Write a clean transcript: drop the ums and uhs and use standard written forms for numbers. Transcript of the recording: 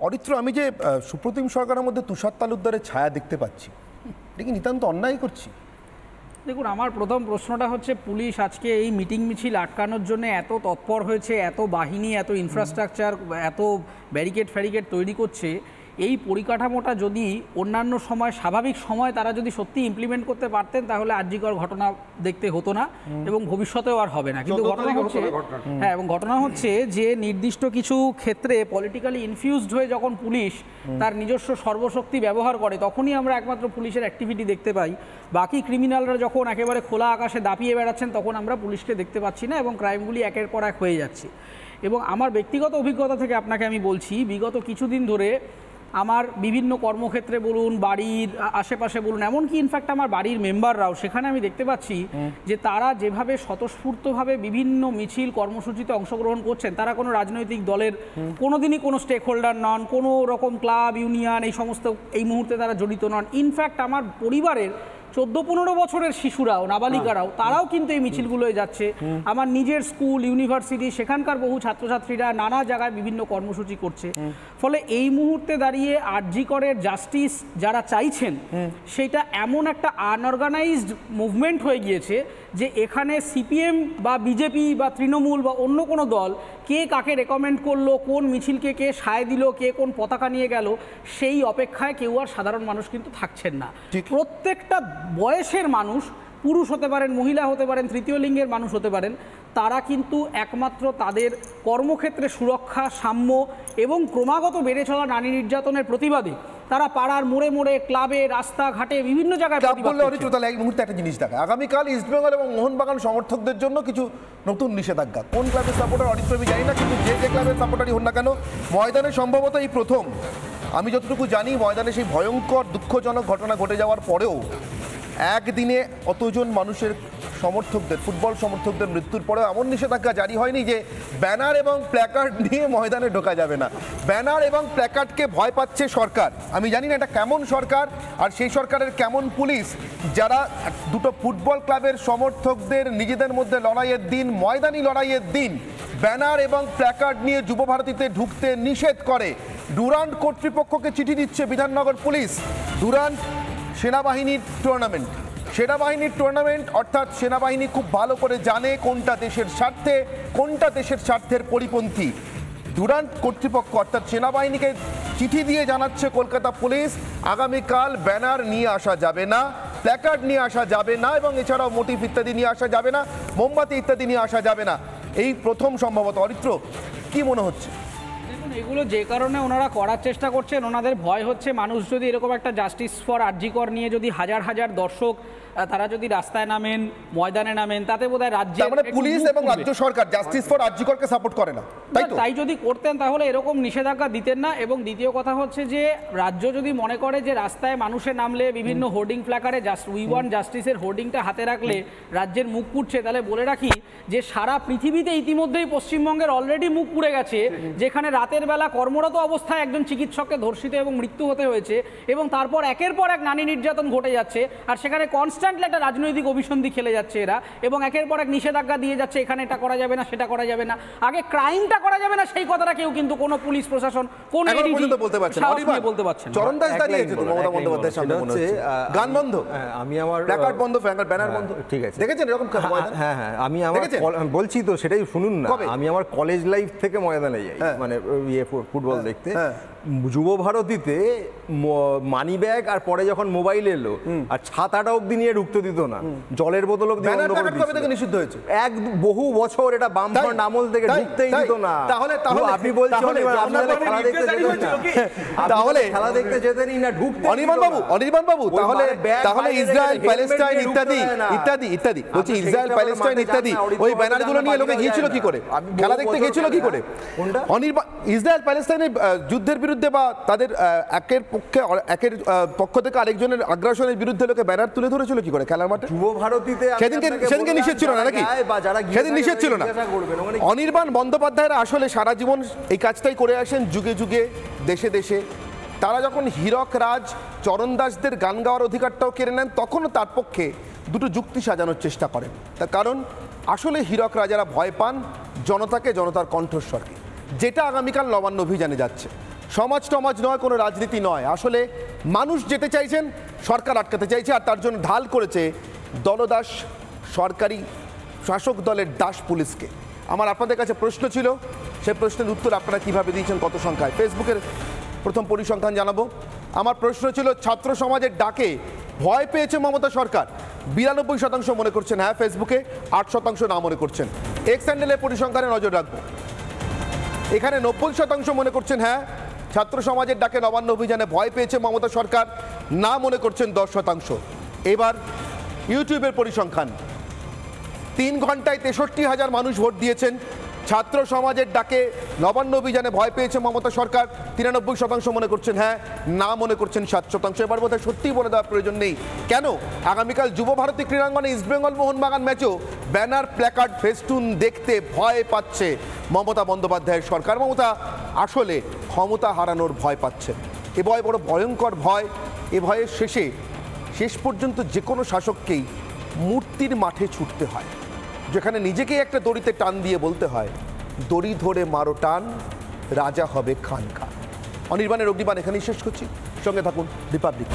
অরিত্র, আমি যে সুপ্রতিম সরকারের মধ্যে তুষার তালুকদারের ছায়া দেখতে পাচ্ছি, এটা কি নিতান্ত অন্যায় করছি? দেখুন, আমার প্রথম প্রশ্নটা হচ্ছে, পুলিশ আজকে এই মিটিং মিছিল আটকানোর জন্য এত তৎপর হয়েছে, এত বাহিনী, এত ইনফ্রাস্ট্রাকচার, এত ব্যারিকেড ফ্যারিকেড তৈরি করছে, এই পরিকাঠামোটা যদি অন্যান্য সময়, স্বাভাবিক সময় তারা যদি সত্যি ইমপ্লিমেন্ট করতে পারতেন, তাহলে আরজিকর ঘটনা দেখতে হতো না এবং ভবিষ্যতেও আর হবে না। কিন্তু ঘটনা হচ্ছে যে নির্দিষ্ট কিছু ক্ষেত্রে পলিটিক্যালি ইনফিউজড হয়ে যখন পুলিশ তার নিজস্ব সর্বশক্তি ব্যবহার করে, তখনই আমরা একমাত্র পুলিশের অ্যাক্টিভিটি দেখতে পাই। বাকি ক্রিমিনালরা যখন একেবারে খোলা আকাশে দাপিয়ে বেড়াচ্ছেন, তখন আমরা পুলিশকে দেখতে পাচ্ছি না এবং ক্রাইমগুলি একের পর এক হয়ে যাচ্ছে। এবং আমার ব্যক্তিগত অভিজ্ঞতা থেকে আপনাকে আমি বলছি, বিগত কিছুদিন ধরে আমার বিভিন্ন কর্মক্ষেত্রে বলুন, বাড়ির আশেপাশে বলুন, এমনকি ইনফ্যাক্ট আমার বাড়ির মেম্বাররাও, সেখানে আমি দেখতে পাচ্ছি যে তারা যেভাবে স্বতঃস্ফূর্তভাবে বিভিন্ন মিছিল কর্মসূচিতে অংশগ্রহণ করছেন, তারা কোনো রাজনৈতিক দলের কোনোদিনই কোনো স্টেক হোল্ডার নন, কোনো রকম ক্লাব, ইউনিয়ন, এই সমস্ত এই মুহূর্তে তারা জড়িত নন। ইনফ্যাক্ট আমার পরিবারের 14-15 বছরের শিশুরাও, নাবালিকারাও, তারাও কিন্তু এই মিছিলগুলোয় যাচ্ছে। আমার নিজের স্কুল, ইউনিভার্সিটি, সেখানকার বহু ছাত্রছাত্রীরা নানা জায়গায় বিভিন্ন কর্মসূচি করছে। ফলে এই মুহূর্তে দাঁড়িয়ে আরজি করের জাস্টিস যারা চাইছেন, সেটা এমন একটা আনঅর্গানাইজড মুভমেন্ট হয়ে গিয়েছে যে এখানে সিপিএম বা বিজেপি বা তৃণমূল বা অন্য কোনো দল কে কাকে রেকমেন্ড করলো, কোন মিছিলকে কে সায় দিল, কে কোন পতাকা নিয়ে গেল, সেই অপেক্ষায় কেউ আর সাধারণ মানুষ কিন্তু থাকছেন না। প্রত্যেকটা বয়সের মানুষ, পুরুষ হতে পারেন, মহিলা হতে পারেন, তৃতীয় লিঙ্গের মানুষ হতে পারেন, তারা কিন্তু একমাত্র তাদের কর্মক্ষেত্রে সুরক্ষা, সাম্য এবং ক্রমাগত বেড়ে চলা নারী নির্যাতনের প্রতিবাদে তারা পাড়ার মোড়ে মোড়ে, ক্লাবে, রাস্তাঘাটে, বিভিন্ন জায়গায় এই মুহূর্তে একটা জিনিস দেখা, আগামীকাল ইস্টবেঙ্গল এবং মোহনবাগান সমর্থকদের জন্য কিছু নতুন নিষেধাজ্ঞা। কোন ক্লাবের সাপোর্টার অরিত্র আমি জানি না, কিন্তু যে ক্লাবের সাপোর্টারই হন না কেন, ময়দানে সম্ভবত এই প্রথম, আমি যতটুকু জানি, ময়দানে সেই ভয়ঙ্কর দুঃখজনক ঘটনা ঘটে যাওয়ার পরেও একদিনে অতজন মানুষের সমর্থকদের, ফুটবল সমর্থকদের মৃত্যুর পরেও এমন নিষেধাজ্ঞা জারি হয়নি যে ব্যানার এবং প্ল্যাকার্ড নিয়ে ময়দানে ঢোকা যাবে না। ব্যানার এবং প্ল্যাকার্ডকে ভয় পাচ্ছে সরকার। আমি জানি না এটা কেমন সরকার, আর সেই সরকারের কেমন পুলিশ, যারা দুটো ফুটবল ক্লাবের সমর্থকদের নিজেদের মধ্যে লড়াইয়ের দিন, ময়দানি লড়াইয়ের দিন, ব্যানার এবং প্ল্যাকার্ড নিয়ে যুবভারতীতে ঢুকতে নিষেধ করে। ডুরান্ট কর্তৃপক্ষকে চিঠি দিচ্ছে বিধাননগর পুলিশ। ডুরান্ট সেনাবাহিনীর টুর্নামেন্ট, অর্থাৎ সেনাবাহিনী খুব ভালো করে জানে কোনটা দেশের স্বার্থে, কোনটা দেশের স্বার্থের পরিপন্থী। ডুরান্ট কর্তৃপক্ষ অর্থাৎ সেনাবাহিনীকে চিঠি দিয়ে জানাচ্ছে কলকাতা পুলিশ, আগামীকাল ব্যানার নিয়ে আসা যাবে না, প্ল্যাকার্ড নিয়ে আসা যাবে না, এবং এছাড়াও মোটিভ ইত্যাদি নিয়ে আসা যাবে না, মোমবাতি ইত্যাদি নিয়ে আসা যাবে না। এই প্রথম সম্ভবত। অরিত্র, কি মনে হচ্ছে? এগুলো যে কারণে ওনারা করার চেষ্টা করছেন, ওনাদের ভয় হচ্ছে মানুষ যদি এরকম একটা জাস্টিস ফর আরজি কর নিয়ে যদি হাজার হাজার দর্শক তারা যদি রাস্তায় নামেন, ময়দানে নামেন, তাতে বোধহয় রাজ্যে মানে পুলিশ এবং রাজ্য সরকার জাস্টিস ফর আরজি করকে সাপোর্ট করে না, তাই যদি করতেন তাহলে এরকম নিষেধাজ্ঞা দিতেন না। এবং দ্বিতীয় কথা হচ্ছে যে রাজ্য যদি মনে করে যে রাস্তায় মানুষের নামলে বিভিন্ন হোর্ডিং প্ল্যাকারে উই ওয়ান্ট জাস্টিসের হোর্ডিংটা হাতে রাখলে রাজ্যের মুখ পুড়ছে, তাহলে বলে রাখি যে সারা পৃথিবীতে ইতিমধ্যেই পশ্চিমবঙ্গের অলরেডি মুখ পুড়ে গেছে, যেখানে রাতের বেলা কর্মরত অবস্থায় একজন চিকিৎসককে ধর্ষিত এবং মৃত্যু হতে হয়েছে, এবং তারপর একের পর এক নারী নির্যাতন ঘটে যাচ্ছে, আর সেখানে কনস্ট্যান্টলি একটা রাজনৈতিক অভিসন্ধি খেলে যাচ্ছে এরা, এবং একের পর এক নিষেধাজ্ঞা দিয়ে যাচ্ছে, এখানে এটা করা যাবে না, সেটা করা যাবে না। আগে ক্রাইমটা করা যাবে না সেই কথাটা কেউ কিন্তু কোনো পুলিশ প্রশাসন, কোন বলতে পারছে না। চরণ দাস দাঁড়িয়েছে তো মমতা বন্দ্যোপাধ্যায়ের সামনে, মনে হচ্ছে গান বন্ধ, আমি আমার প্ল্যাকার্ড বন্ধ, ব্যানার বন্ধ, ঠিক আছে, দেখেছেন এরকম? হ্যাঁ হ্যাঁ, আমি আমার বলছি তো, সেটাই শুনুন না। আমি আমার কলেজ লাইফ থেকে ময়দানে যাই, মানে ফুটবল দেখতে। যুবভারতীতে মানি ব্যাগ আর পরে যখন মোবাইল এলো, আর ছাতাটা অব্দি নিয়ে ঢুকতে দিত না, জলের বোতল অব্দি নিষিদ্ধ হয়েছে। বহু বছর এটা বামফ্রন্ট আমল থেকে ঢুকতেই দিত না। তাহলে আপনি বলছেন খেলা দেখতে যেতেনই না, ঢুকতে। অনির্বাণ বাবু, তাহলে ইসরায়েল প্যালেস্টাইন ইত্যাদি ইত্যাদি ইত্যাদি, বলছি ইসরায়েল প্যালেস্টাইন ইত্যাদি, ওই ব্যানারগুলো নিয়ে লোকে গিয়েছিল কি করে, খেলা দেখতে গিয়েছিল কি করে? ইসরায়েল প্যালেস্টাইনের যুদ্ধের বিরুদ্ধে বা তাদের একের পক্ষ থেকে আরেকজনের আগ্রাসনের বিরুদ্ধে লোকে ব্যানার তুলে ধরেছিল কি করে খেলার মাঠে? যুবভারতীতে সেদিনকে নিষেধ ছিল না নাকি? সেদিন নিষেধ ছিল না। অনির্বাণ বন্দ্যোপাধ্যায়রা আসলে সারা জীবন এই কাজটাই করে আসেন, যুগে যুগে, দেশে দেশে। তারা যখন হীরক রাজ, চরণ দাসদের গান গাওয়ার অধিকারটাও কেড়ে নেন, তখনও তার পক্ষে দুটো যুক্তি সাজানোর চেষ্টা করেন। তার কারণ আসলে হীরক রাজারা ভয় পান জনতাকে, জনতার কণ্ঠস্বরকে, যেটা আগামীকাল নবান্ন অভিযানে যাচ্ছে। সমাজ টমাজ নয়, কোনো রাজনীতি নয়, আসলে মানুষ যেতে চাইছেন, সরকার আটকাতে চাইছে, আর তার জন্য ঢাল করেছে দলদাস সরকারি শাসক দলের দাস পুলিশকে। আমার আপনাদের কাছে প্রশ্ন ছিল, সেই প্রশ্নের উত্তর আপনারা কিভাবে দিয়েছেন, কত সংখ্যায়, ফেসবুকের প্রথম পরিসংখ্যান জানাবো। আমার প্রশ্ন ছিল, ছাত্র সমাজের ডাকে ভয় পেয়েছে মমতা সরকার, 92% মনে করছেন হ্যাঁ ফেসবুকে, 8% না মনে করছেন। এক্স হ্যান্ডেলের পরিসংখ্যানে নজর রাখবো, এখানে 90% মনে করছেন হ্যাঁ ছাত্র সমাজের ডাকে নবান্ন অভিযানে ভয় পেয়েছে মমতা সরকার, না মনে করছেন 10%। এবার ইউটিউবের পরিসংখ্যান, 3 ঘন্টায় 63,000 মানুষ ভোট দিয়েছেন। ছাত্র সমাজের ডাকে নবান্ন অভিযানে ভয় পেয়েছে মমতা সরকার, 93% মনে করছেন হ্যাঁ, না মনে করছেন 7%। এবার বোধহয় সত্যিই বলে দেওয়ার প্রয়োজন নেই কেন আগামীকাল যুব ভারতী ক্রীড়াঙ্গনে ইস্টবেঙ্গল মোহনবাগান ম্যাচেও ব্যানার, প্ল্যাকার্ড, ফেস্টুন দেখতে ভয় পাচ্ছে মমতা বন্দ্যোপাধ্যায়ের সরকার। মমতা আসলে ক্ষমতা হারানোর ভয় পাচ্ছেন। এ ভয় বড় ভয়ঙ্কর ভয়। এ ভয়ের শেষ পর্যন্ত যে কোনো শাসককেই মূর্তির মাঠে ছুটতে হয়, যেখানে নিজেকেই একটা দড়িতে টান দিয়ে বলতে হয়, দড়ি ধরে মারো টান, রাজা হবে খান খান। অনির্বাণের অগ্নিবাণ এখানেই শেষ করছি, সঙ্গে থাকুন রিপাবলিক।